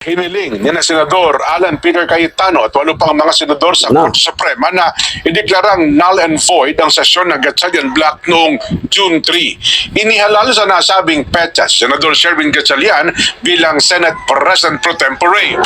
hiniling ni na Senador Alan Peter Cayetano at walo pang mga senador sa Korte Suprema na ideklarang null and void ang sesyon ng Gatchalian Block noong June 3. Inihalal sa nasabing petsa Senador Sherwin Gatchalian bilang Senate President Pro Tempore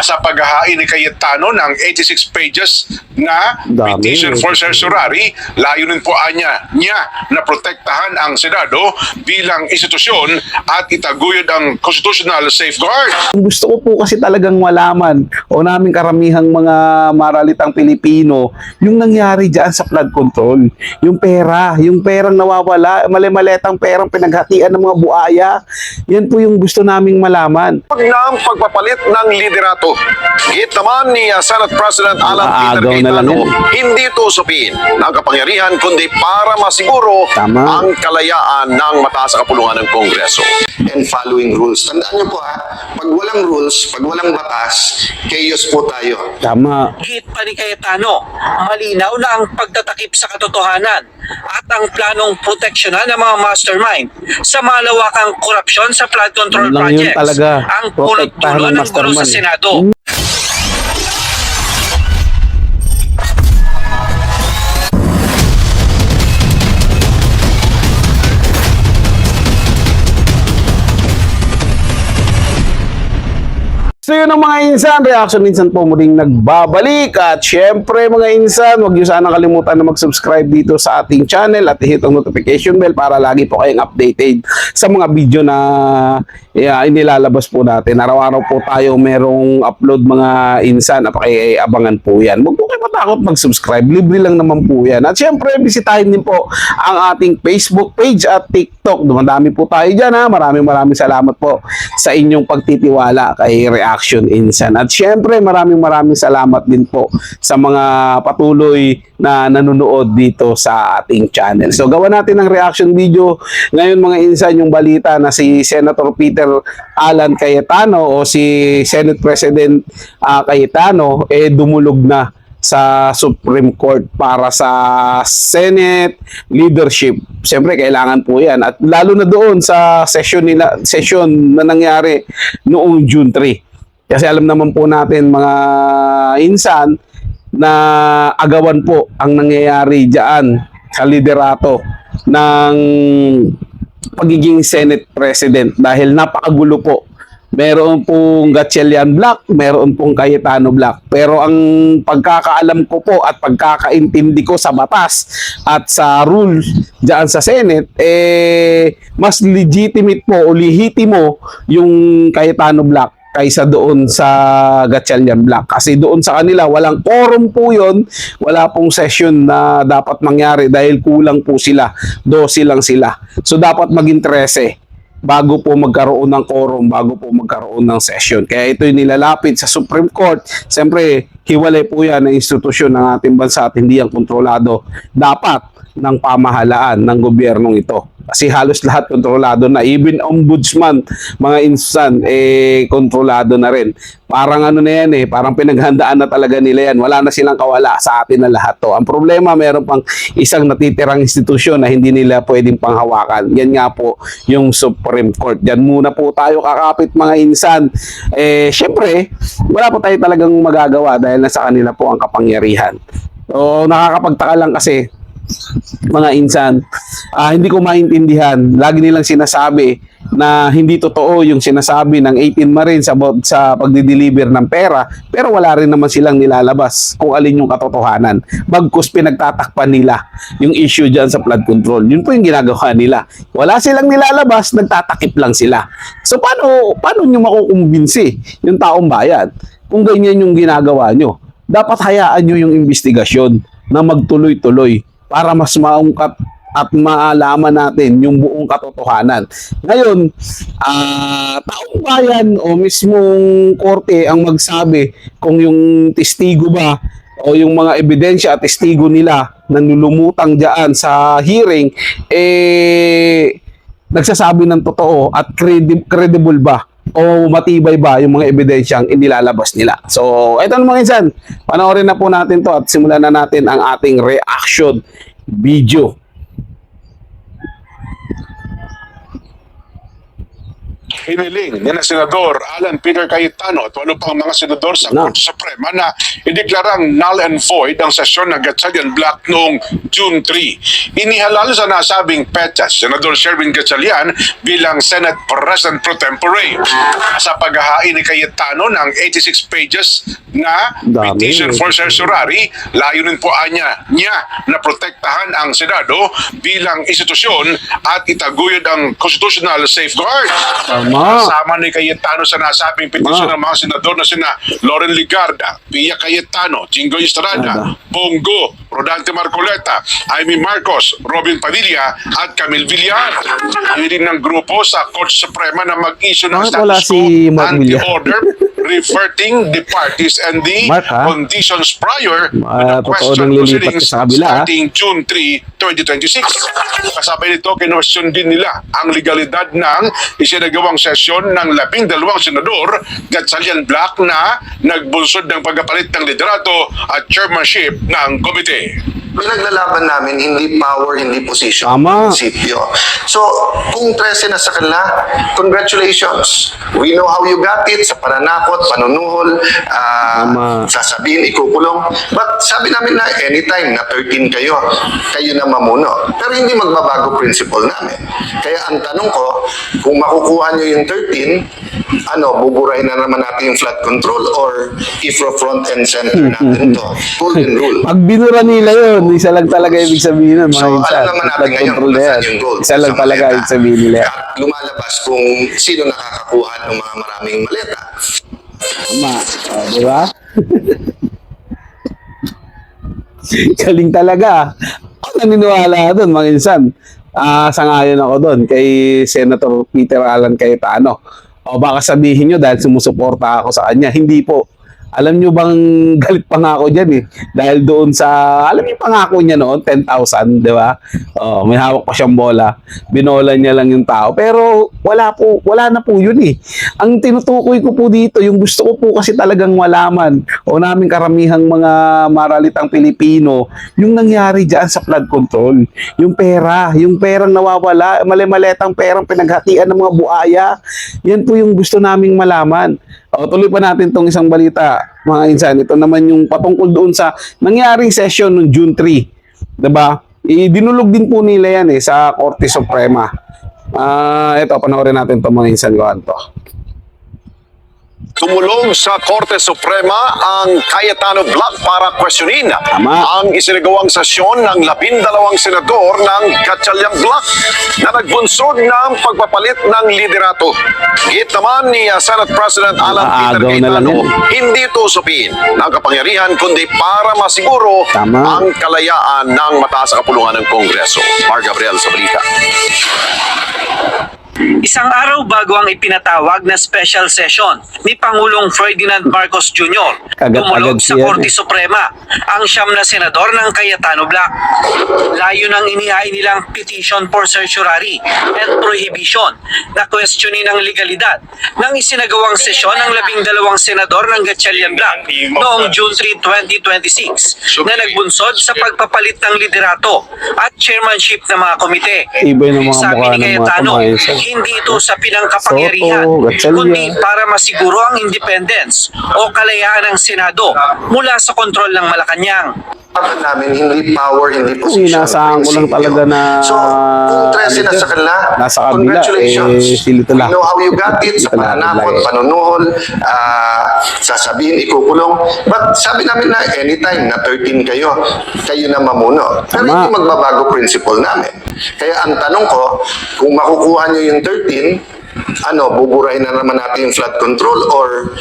sa paghahain ni Cayetano ng 86 pages na petition for certiorari. Layunin po niya na protektahan ang Senado bilang institusyon at itaguyod ang constitutional safeguard. Gusto ko po kasi talagang malaman o naming karamihang mga maralitang Pilipino yung nangyari dyan sa flood control. Yung perang nawawala, mali-maletang perang pinaghatian ng mga buaya. Yan po yung gusto naming malaman. Ng pagpapalit ng liderato. Git naman ni Senate President Alan Peter Cayetano, hindi ito usapin ng kapangyarihan kundi para masiguro ang kalayaan ng mataas na kapulungan ng Kongreso. And following rules. Tandaan niyo po pag walang rules, pag walang batas, chaos po tayo. Tama. Git pa ni Cayetano, malinaw na ang pagtatakip sa katotohanan at ang planong proteksyonan ng mga mastermind sa malawakang korupsyon sa flood control Yun lang yun projects. talaga. Ang Protektahan punot-dulo ng ng gulo sa mastermind. Senado. So yun ang mga insan, reaction insan po muling nagbabalik at syempre mga insan, huwag niyo sana kalimutan na mag-subscribe dito sa ating channel at i-hit ang notification bell para lagi po kayong updated sa mga video na inilalabas po natin. Araw-araw po tayo merong upload mga insan, abangan po yan. Huwag po kayo matakot mag-subscribe, libre lang naman po yan. At syempre, bisitahin din po ang ating Facebook page at TikTok. Dumadami po tayo dyan ha. Maraming salamat po sa inyong pagtitiwala kay Reaction Insan. At syempre, maraming salamat din po sa mga patuloy na nanonood dito sa ating channel. So, gawa natin ng reaction video. Ngayon mga insan, yung balita na si Senator Peter Alan Cayetano o si Senate President Cayetano dumulog na sa Supreme Court para sa Senate leadership. Siyempre, kailangan po yan. At lalo na doon sa session na nangyari noong June 3. Kasi alam naman po natin mga insan na agawan po ang nangyayari diyan sa liderato ng pagiging Senate President dahil napakagulo po. Meron pong Gatchalian Block, meron pong Cayetano Block. Pero ang pagkakaalam ko po at pagkakaintindi ko sa batas at sa rule diyan sa Senate, mas legitimate po o lehitimo yung Cayetano Block kaysa doon sa Gatchalian Block. Kasi doon sa kanila, walang quorum po yun, wala pong session na dapat mangyari dahil kulang po sila, 12 lang sila. So dapat maging 13 bago po magkaroon ng quorum, bago po magkaroon ng session. Kaya ito yung nilalapit sa Supreme Court. Siyempre, hiwalay po yan ng institusyon ng ating bansa at hindi yan kontrolado dapat ng pamahalaan ng gobyernong ito. Kasi halos lahat kontrolado na. Even ombudsman, mga insan, kontrolado na rin. Parang ano na yan parang pinaghandaan na talaga nila yan. Wala na silang kawala sa atin na lahat to. Ang problema, meron pang isang natitirang institusyon na hindi nila pwedeng panghawakan. Yan nga po yung Supreme Court. Yan muna po tayo kakapit mga insan. Syempre, wala po tayo talagang magagawa dahil nasa kanila po ang kapangyarihan. So, nakakapagtaka lang kasi mga insan, hindi ko maintindihan. Lagi nilang sinasabi na hindi totoo yung sinasabi ng 18 Marines about sa pagdi-deliver ng pera, pero wala rin naman silang nilalabas kung alin yung katotohanan. Bagkus pinagtatakpan nila yung issue dyan sa flood control. Yun po yung ginagawa nila. Wala silang nilalabas, nagtatakip lang sila. So paano nyo makukumbinsi yung taong bayan kung ganyan yung ginagawa nyo? Dapat hayaan nyo yung investigasyon na magtuloy-tuloy para mas maungkat at maalaman natin yung buong katotohanan. Ngayon, taong bayan o mismong korte ang magsabi kung yung testigo ba o yung mga ebidensya at testigo nila na nilumutang dyan sa hearing, nagsasabi ng totoo at credible ba o matibay ba yung mga ebidensyang inilalabas nila. So, ito mga insan, panoorin na po natin to at simulan na natin ang ating reaction video. hiniling ni na Senador Alan Peter Cayetano at 8 pang mga senador sa Na. Korte Suprema na ideklarang null and void ang sesyon ng Gatchalian Block noong June 3. Inihalal sa nasabing petsa Senador Sherwin Gatchalian bilang Senate President Pro Tempore sa paghahain ni Cayetano ng 86 pages na Dami. petition for certiorari. Layunin po niya na protektahan ang Senado bilang institusyon at itaguyod ang constitutional safeguards. Tama. Kasama ni Cayetano sa nasabing petisyon ng mga senador na sina Loren Ligarda, Pia Cayetano, Chingoy Estrada, Bongo, Rodante Marcoleta, Amy Marcos, Robin Padilla at Camille Villar. Hiling ng grupo sa Korte Suprema na mag-issue ng Bakit wala status si quo Mark Villar? anti-order reverting the parties and the Mark, ha? conditions prior to the Totoo question nang lilipat proceedings ka sa kabila, ha? starting June 3, 2026. Kasabay nito, kinwestiyon din nila ang legalidad ng isinagawang sesyon ng 12 senador Gatchalian Block na nagbunsod ng pagkapalit ng liderato at chairmanship ng komite. Pinaglalaban namin hindi power, hindi position. Tama. Prinsipyo. So, kung 13 na sa kanila, congratulations. We know how you got it sa pananakot, panunuhol, Tama. sasabihin, ikukulong. But sabi namin na anytime na 13 kayo na mamuno. Pero hindi magbabago principle namin. Kaya ang tanong ko, kung makukuha nyo yung 13, buburahin na naman natin yung flood control or front and center natin to. Golden rule. Pag binura nila yun, isa lang talaga ibig sabihin nun, mga So, insan. alam naman natin Flood ngayon control kung na yan. nasaan yung gold. Isa lang sa talaga maleta. ibig sabihin nila. At lumalabas kung sino nakakakuha ng mga maraming maleta. Tama. Di ba? Galing talaga. Ako naniniwala doon, mga insan. Sangayon ako doon kay Senator Peter Alan Cayetano. O baka sabihin nyo dahil sumusuporta ako sa kanya. Hindi po. Alam nyo bang galit pa nga ako dyan eh. Dahil doon sa, alam niyo pangako niya noon, 10,000, di ba? May hawak pa siyang bola. Binola niya lang yung tao. Pero wala na po yun eh. Ang tinutukoy ko po dito, yung gusto ko po kasi talagang malaman o naming karamihang mga maralitang Pilipino, yung nangyari dyan sa flood control. Yung perang nawawala, mali-maletang perang pinaghatian ng mga buaya. Yan po yung gusto naming malaman. Tuloy pa natin tong isang balita, mga insan. Ito naman yung patungkol doon sa nangyaring session noong June 3. Diba? Dinulog din po nila yan sa Korte Suprema. Ito, panoorin natin ito, mga insan. Gawan to. Tumulong sa Korte Suprema ang Cayetano Block para questionin Tama. ang isinagawang sesyon ng 12 senador ng Gatchalian Block na nagbunsod ng pagpapalit ng liderato. Git naman ni Senate President Alan Peter Aagaw na lang Cayetano, yan. hindi ito usapin ng kapangyarihan kundi para masiguro Tama. ang kalayaan ng mataas na kapulungan ng Kongreso. Mar Gabriel sa balita. Isang araw bago ang ipinatawag na special session ni Pangulong Ferdinand Marcos Jr. Kagat-agad dumulog sa siya, Korte Suprema ang 9 na senador ng Cayetano Block. Layo ng inihain nilang petition for certiorari and prohibition na questionin ang legalidad ng isinagawang sesyon ng 12 senador ng Gatchalian Block noong June 3, 2026 na nagbunsod sa pagpapalit ng liderato at chairmanship ng mga komite. Ibay ng mga Sabi mukha ni ng mga Cayetano, kumain. hindi ito sa pinangkapangyarihan, Soto, Gatchalian. kundi para masiguro ang independence o kalayaan ng Senado mula sa kontrol ng Malacanang. Dapat namin hindi power, hindi position. Inaasahan ko lang prinsipyo. talaga na So, kung 13 na sa kanila, nasa kabila, congratulations. silito lang. We know how you got it sa Silito lang, pananakot, lagi. panunuhol, sasabihin, ikukulong. But sabi namin na anytime na 13 kayo na mamuno. Pero Tama. hindi magbabago principle namin. Kaya ang tanong ko, kung makukuha nyo yung 13, buburahin na naman natin yung flood control or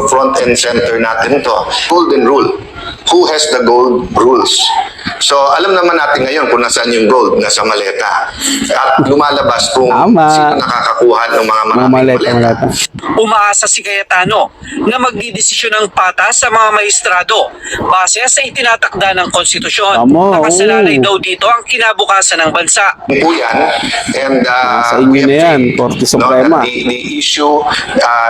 front and center natin to. Golden rule. Who has the gold rules? So, alam naman natin ngayon kung nasaan yung gold, nasa maleta. At lumalabas kung Tama. sino nakakakuha ng mga maraming maleta. Umaasa si Cayetano na magdidesisyon ng patas sa mga maestrado base sa itinatakda ng konstitusyon. Tama, Nakasalalay oo. daw dito ang kinabukasan ng bansa. Po yan. And Sa inyo we have na yan, faith, Korte no, Suprema. that the issue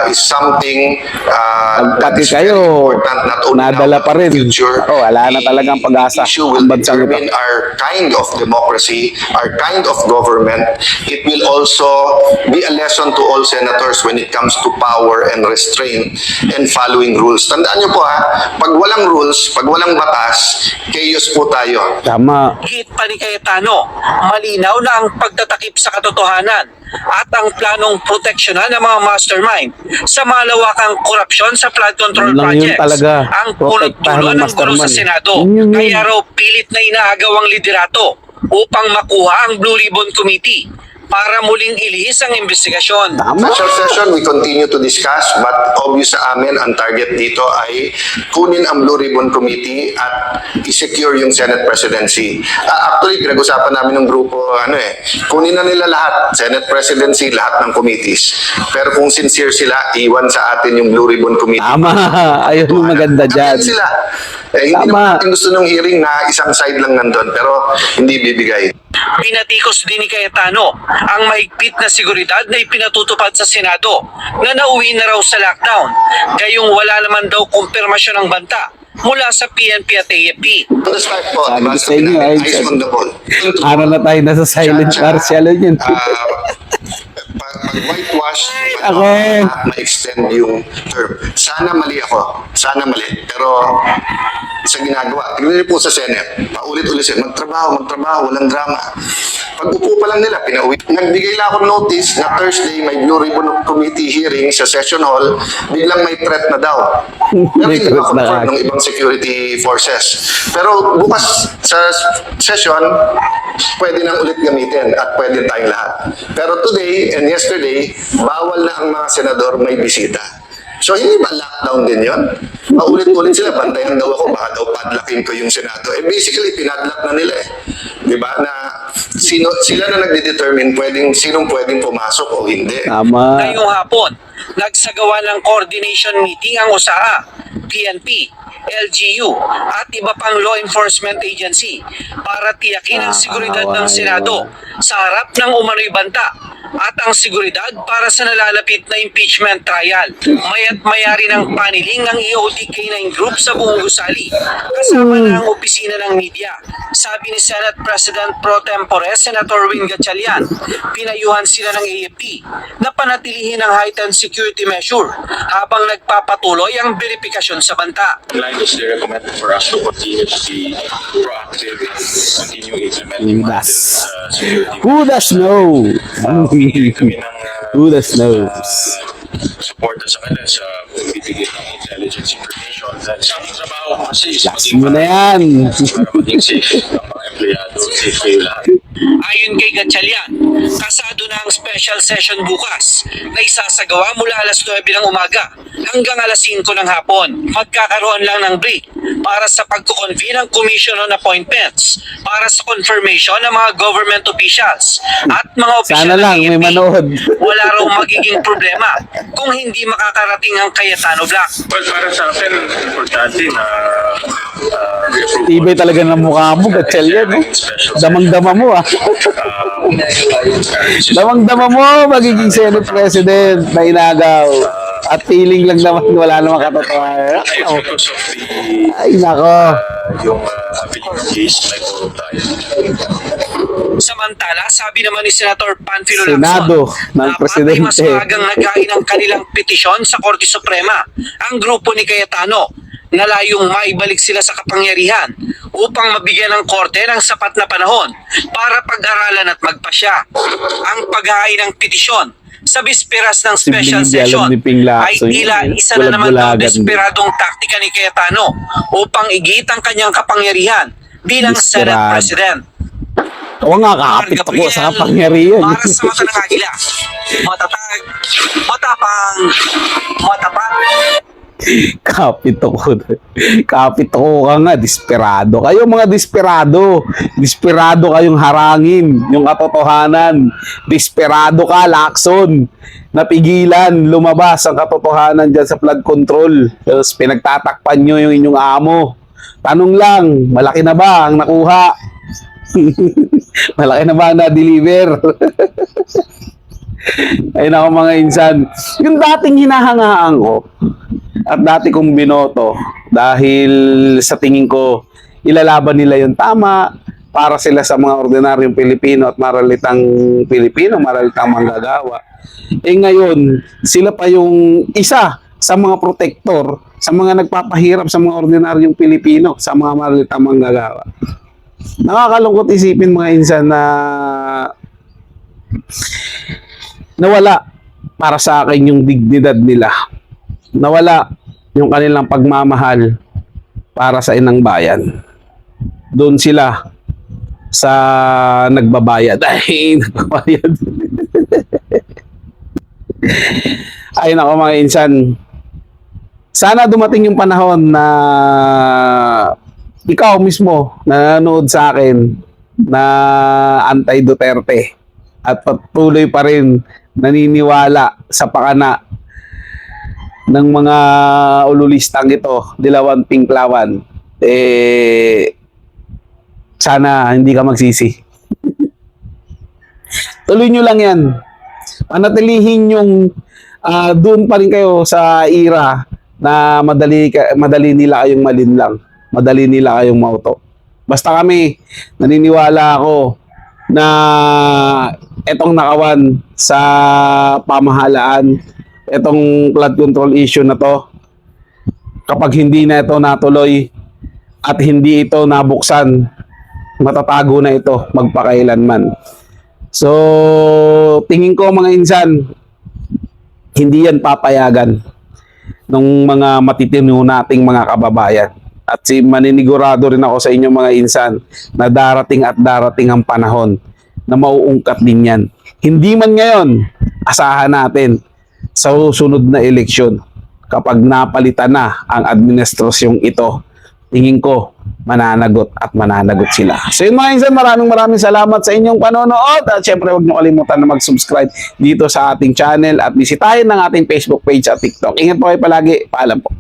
is something that Pati is very kayo, important, not only nadala now, pa rin. but future. Wala na talagang pag-asa. The issue will bansang ito. determine our kind of democracy, our kind of government. It will also be a lesson to all senators when it comes to power and restraint and following rules. Tandaan niyo po pag walang rules, pag walang batas, chaos po tayo. Tama. Git pa ni Cayetano, malinaw na ang pagtatakip sa katotohanan at ang planong proteksyonan ng mga mastermind sa malawakang korupsyon sa flood control Yun lang yun projects. talaga. Ang Protektahan punot-dulo ng ng gulo sa mastermind. Senado. Yun. Kaya raw pilit na inaagaw ang liderato upang makuha ang Blue Ribbon Committee para muling ilihis ang investigasyon. Tama. Special session, we continue to discuss, but obvious sa amin, ang target dito ay kunin ang Blue Ribbon Committee at i-secure yung Senate presidency. Actually, pinag-usapan namin ng grupo, kunin na nila lahat, Senate presidency, lahat ng committees. Pero kung sincere sila, iwan sa atin yung Blue Ribbon Committee. Tama. Ayun yung maganda dyan. Ayan sila. Hindi Tama. naman natin gusto ng hearing na isang side lang nandun, pero hindi bibigay. Binatikos din ni Cayetano ang mahigpit na seguridad na ipinatutupad sa Senado na nauwi na raw sa lockdown, gayong wala naman daw kumpirmasyon ng banta mula sa PNP at AFP. On the start po, Sabi diba, ko sa sabi inyo, natin, ay, eyes on the ball. Ano na tayo nasa silent partial yun. Whitewash, ako. ma-extend yung term. Sana mali ako. Sana mali. Pero sa ginagawa, tignan niyo po sa Senate, paulit-ulit sila, magtrabaho, walang drama. Pag upo pa lang nila, pinauwi. Nagbigay lang ako notice na Thursday may Blue Ribbon Committee hearing sa Session Hall, biglang may threat na daw. Pero May hindi threat ba na confirm ng ibang security forces. Pero bukas sa session, pwede nang ulit gamitin at pwede tayong lahat. Pero today and yesterday, bawal na ang mga senador may bisita. So hindi ba lockdown din yun? Paulit-ulit sila, bantayan daw ako, baka daw padlockin ko yung Senado. Basically, pinadlock na nila Di ba? Na sila na nagde-determine sinong pwedeng pumasok o hindi. Tama. Ngayong hapon, nagsagawa ng coordination meeting ang USAA, PNP, LGU at iba pang law enforcement agency para tiyakin ang seguridad ng Senado sa harap ng umano'y banta at ang seguridad para sa nalalapit na impeachment trial. Maya't mayari ng paniling ng EOD-K9 group sa buong gusali kasama na ang opisina ng media. Sabi ni Senate President Pro Tempore Senator Win Gatchalian, pinayuhan sila ng AFP na panatilihin ang heightened security measure habang nagpapatuloy ang verifikasyon sa banta. Line is they recommended for us to continue to be proactive and continue implementing Das. security. Who does know? Humingi kami ng Who does knows? support sa kanila sa bibigay ng intelligence information dahil sa aming trabaho kasi is Last mo na yan. para maging safe ang mga empleyado, safe kayo lahat. Ayon kay Gatchalian, kasado na ang special session bukas na isasagawa mula alas 9 ng umaga hanggang alas 5 ng hapon. Magkakaroon lang ng break para sa pagkukonvene ng Commission on Appointments para sa confirmation ng mga government officials at mga opisyal Sana lang, ng may AFP. manood. Wala raw magiging problema kung hindi makakarating ang Cayetano Black. Well, para sa akin, importante na Tibay talaga ng mukha mo, Gatchalian. No? Damang-dama mo Damang-dama mo, magiging Senate President na inagaw. At feeling lang naman, wala namang katotohanan. because of the Ay, nako. yung Avellino case, may puro tayo. Samantala, sabi naman ni Senator Panfilo Senado Lacson, ng dapat Presidente. ay mas maagang naghain ng kanilang petisyon sa Korte Suprema ang grupo ni Cayetano na layong maibalik sila sa kapangyarihan upang mabigyan ng korte ng sapat na panahon para pag-aralan at magpasya. Ang paghahain ng petisyon sa bisperas ng special Hindi session alam ni Ping ay Lacson tila yun. isa na naman daw Bulag-bulagan. desperadong taktika ni Cayetano upang igit ang kanyang kapangyarihan bilang Senate Desperado. President. Oo nga, kakapit ako sa kapangyarihan. Para sa mata ng agila. Matatag, matapang, matapat. Kapit ako. Kapit ako ka nga, desperado. Kayo mga desperado. Desperado kayong harangin yung katotohanan. Desperado ka, Lacson. Napigilan, lumabas ang katotohanan dyan sa flood control. Tapos pinagtatakpan nyo yung inyong amo. Tanong lang, malaki na ba ang nakuha? Malaki na ba ang na-deliver? Ayun ako mga insan. Yung dating hinahangaan ko at dati kong binoto dahil sa tingin ko ilalaban nila yung tama para sila sa mga ordinaryong Pilipino at maralitang Pilipino, maralitang manggagawa. Ngayon, sila pa yung isa sa mga protektor, sa mga nagpapahirap sa mga ordinaryong Pilipino, sa mga maralitang manggagawa. Nakakalungkot isipin mga insan na nawala para sa akin yung dignidad nila. Nawala yung kanilang pagmamahal para sa inang bayan. Doon sila sa nagbabayad. Ay, nagbabayad. Ay, nako mga insan. Sana dumating yung panahon na ikaw mismo na nanonood sa akin na anti-Duterte at patuloy pa rin naniniwala sa pakana ng mga ululistang ito, Dilawan Pinklawan, sana hindi ka magsisi. Tuloy nyo lang yan. Panatilihin yung doon pa rin kayo sa era na madali nila kayong malinlang. Madali nila kayong mauto. Basta kami, naniniwala ako na etong nakawan sa pamahalaan, etong flood control issue na to, kapag hindi na ito natuloy at hindi ito nabuksan, matatago na ito magpakailanman. So, tingin ko mga insan, hindi yan papayagan ng mga matitino nating mga kababayan. At maninigurado rin ako sa inyo mga insan na darating at darating ang panahon na mauungkat din yan. Hindi man ngayon, asahan natin sa susunod na eleksyon kapag napalitan na ang administrasyong ito, tingin ko mananagot at mananagot sila. So yun mga insan, maraming salamat sa inyong panonood at syempre huwag niyo kalimutan na mag-subscribe dito sa ating channel at bisitahin ng ating Facebook page at TikTok. Ingat po kayo palagi. Paalam po.